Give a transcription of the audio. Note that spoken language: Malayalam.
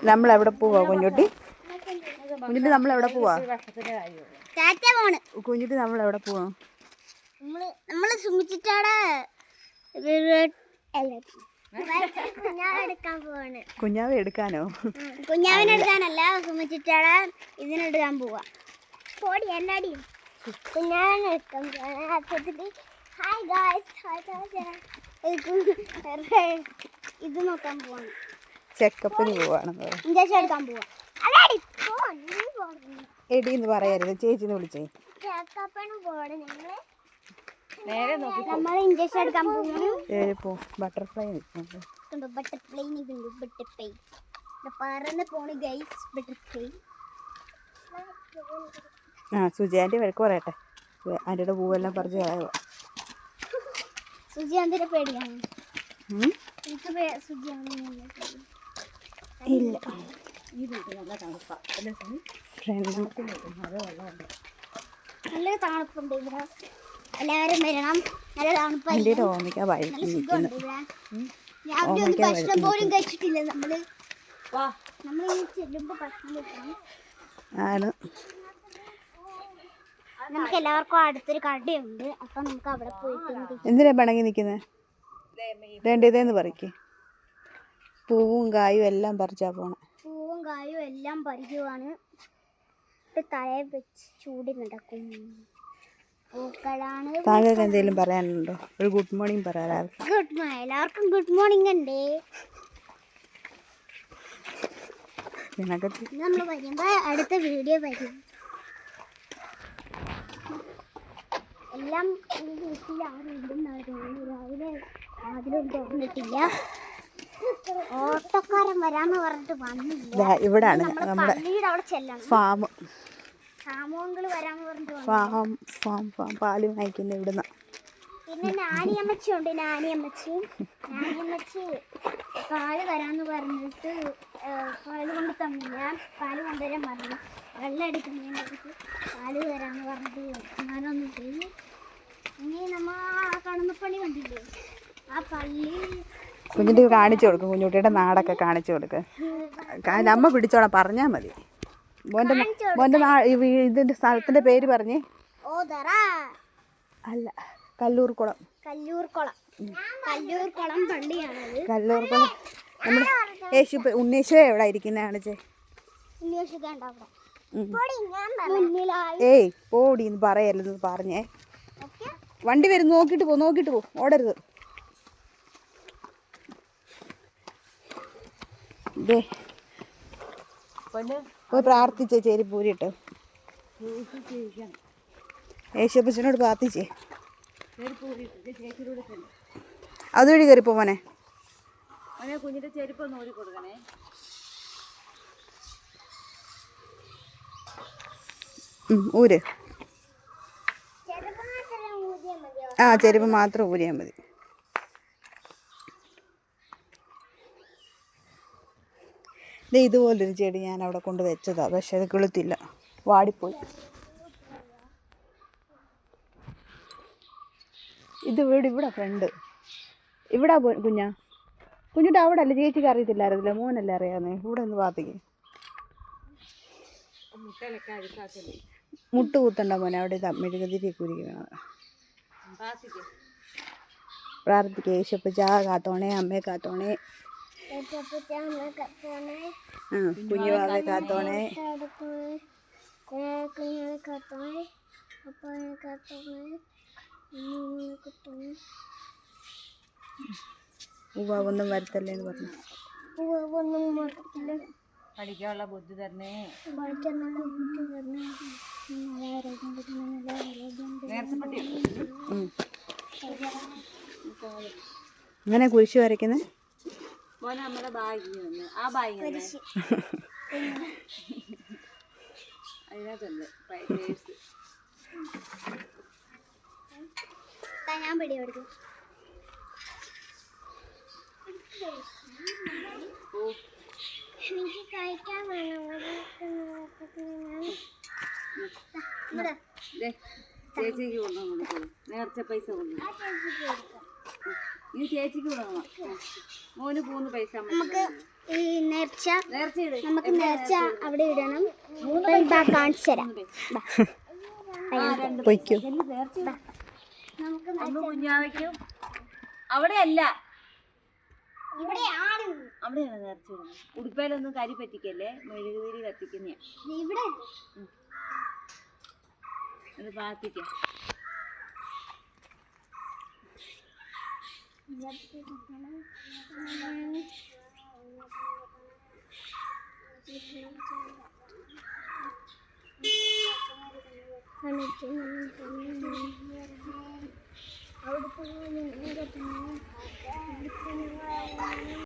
നമ്മളെവിടെ പോവാ കുഞ്ഞുട്ടി? കുഞ്ഞുട്ടി നമ്മളെവിടെ പോവാ? കുഞ്ഞുട്ടി നമ്മളെവിടെ പോവാ? നമ്മള് സുമിച്ചിട്ടാടെ കുഞ്ഞാവെ എടുക്കാനോ? കുഞ്ഞാവിനെടുക്കാനല്ല, സുമിച്ചിട്ടാടെ ഇതിനെടുക്കാൻ പോവാ. പോടി എല്ലാടി കുഞ്ഞാവിനെടുക്കാൻ പോവാ. ഹായ് ഗായ്സ്, ഇത് നോക്കാൻ പോവാണ്. ചെക്കപ്പിന് പോവാണ്. ഇഞ്ചക്ഷൻ എടുക്കാൻ പോവാ. എടീന്ന് പറയരുത്, ചേച്ചിന്ന് വിളിച്ചേ. ചെക്കപ്പിന് പോവാണ് ഞങ്ങള്. നമ്മൾ ഇഞ്ചക്ഷൻ എടുക്കാൻ പോകുന്നു. ബട്ടർഫ്ലൈ പറന്ന് പോണ് ഗൈസ്, ബട്ടർഫ്ലൈ. സുജാന്റെ വിലക്ക് പറയട്ടെ, ആന്റിയുടെ പൂവെല്ലാം പറിച്ച് കളയുക. സുജിയാന്തിന്റെ പേടിയാണ്. ഇല്ല, നല്ല തണുപ്പുണ്ട് ഇവിടെ. എല്ലാവരും വരണം. നല്ല തണുപ്പായി. ഭക്ഷണം പോലും കഴിച്ചിട്ടില്ല. നമ്മള് ചെല്ലുമ്പോ ഭക്ഷണം കഴിക്കണം. നമുക്ക് എല്ലാവർക്കും അടുത്തൊരു കടയുണ്ട്, അപ്പൊ നമുക്ക് അവിടെ പോയിട്ട്. എന്തിനാ പിണങ്ങി നിക്കുന്നത്? ഇതേന്ന് പറിക്ക്. പൂവും കായും എല്ലാം പറിച്ചാ പോണേ. പൂവും കായും എല്ലാം പറിക്കുവാണ്. തലയെ വെച്ച് ചൂടിനുണ്ടാക്കും. പൂക്കളാണ്. താങ്കൾക്ക് എന്തെങ്കിലും പറയാനുണ്ടോ? ഒരു ഗുഡ് മോർണിംഗ് പറയാം. ഗുഡ് മോർണിംഗ്, എല്ലാവർക്കും ഗുഡ് മോർണിംഗ് ഉണ്ട്. നമ്മൾ വരുമ്പോ അടുത്ത വീഡിയോ വരും. എല്ലാം വീട്ടിൽ ആരും രാവിലെ ആദ്യം തുറന്നിട്ടില്ല. ഓട്ടോക്കാരൻ വരാന്ന് പറഞ്ഞിട്ട് വന്നില്ല. ഇവിടാണ് നമ്മുടെ അവിടെ ചെല്ലണം. ഫാം വരാന്ന് പറഞ്ഞിട്ട് ഫാം പാല് വാങ്ങിക്കുന്ന ഇവിടുന്ന. പിന്നെ നാനിയമ്മച്ചി ഉണ്ട്. നാനിയമ്മച്ചി പാല് തരാന്ന് പറഞ്ഞിട്ട് പാല് കൊണ്ട് തന്നില്ല. പാല് കൊണ്ടുവരാൻ പറഞ്ഞു. വെള്ളം എടുക്കുന്നതിൻ്റെ അടുത്ത് പാല് തരാന്ന് പറഞ്ഞിട്ട് ഞാനൊന്നും പോയി. ഇനി നമ്മ കടന്നപ്പള്ളി കണ്ടില്ലേ, ആ പള്ളി കുഞ്ഞുട്ടി കാണിച്ചു കൊടുക്കും. കുഞ്ഞുട്ടിയുടെ നാടൊക്കെ കാണിച്ചു കൊടുക്കുക. നമ്മ പിടിച്ചോളാം, പറഞ്ഞാൽ മതി. മോൻ്റെ ഇതിൻ്റെ സ്ഥലത്തിൻ്റെ പേര് പറഞ്ഞേ. അല്ല, കല്ലൂർക്കുളം പള്ളിയാണത്. കല്ലൂർക്കുളം നമ്മുടെ ഉണ്ണീശോ എവിടെ ഇരിക്കുന്നത് കാണിച്ചേ. ഏയ് പോടിന്ന് പറയല്ലെന്ന് പറഞ്ഞേ. വണ്ടി വരും, നോക്കിയിട്ട് പോ, ഓടരുത്. പോയി പ്രാർത്ഥിച്ചേ, ചെരിപ്പൂരിട്ട് യേശുപ്പച്ചനോട് പ്രാർത്ഥിച്ചേ. അതുവഴി കയറിപ്പോ മോനെ. കുഞ്ഞിന്റെ ചെരുപ്പ് ഒന്ന് ഊരി കൊടുക്കണേ. ഊര്. ചെരുപ്പ് മാത്രം ഊരിയാൽ മതി. ഇതുപോലൊരു ചെടി ഞാൻ അവിടെ കൊണ്ട് വെച്ചതാ, പക്ഷെ അത് കിളുത്തില്ല, വാടിപ്പോയി. ഇത് ഇവിടെ ഫ്രണ്ട് ഇവിടെ കുഞ്ഞിട്ട് അവിടെ അല്ലേ? ചേച്ചിക്ക് അറിയത്തില്ലായിരുന്നില്ല, മോനല്ലേ അറിയാന്നേ. ഇവിടെ ഒന്ന് പാത്തിക്ക്. മുട്ട് കുത്തണ്ട മോനെ, അവിടെ മെഴുകുതിരി കുരിക്കണം. പ്രാർത്ഥിക്കുക. യേശുപ്പച്ച കാത്തോണേ, അമ്മയെ കാത്തോണേ, കുഞ്ഞുവാവെ കാത്തോണേ. ഒന്നും വരുത്തല്ലേന്ന് പറഞ്ഞു. പഠിക്കാനുള്ള ബുദ്ധി തരണേ. അങ്ങനെ കുരിശ് വരയ്ക്കുന്നത് നമ്മുടെ ബാഗിൽ നിന്ന്. ആ ബാഗിൽ അതിനകത്തുണ്ട് ഞാൻ പിടിയെടുക്കും. എനിക്ക് കഴിക്കാൻ വേണം. ചേച്ചിക്ക് കൊണ്ടു കൊടുക്കും. നേർച്ച പൈസ കൊണ്ടു. ഇത് ചേച്ചിക്ക് വിടണം. മോന് 3 പൈസ നമുക്ക് ഈ നേർച്ച നേർച്ചയിട്. നമുക്ക് നേർച്ച അവിടെ ഇടണം. കാണിച്ചു തരാം. പൊയ്ക്കോ. നമുക്ക് അന്ന് കുഞ്ഞാവയ്ക്കും അവിടെയല്ല, ഇവിടെയാണ്. അവിടെയാണ് നേർച്ച ഇടുന്നത്. ഉടുപ്പയിലൊന്നും കരി പറ്റിക്കല്ലേ, മെഴുകുതിരി കത്തിക്കുന്നയാ. ഇവിടെ അത് പ്രാർത്ഥിക്കാം. അവിടെ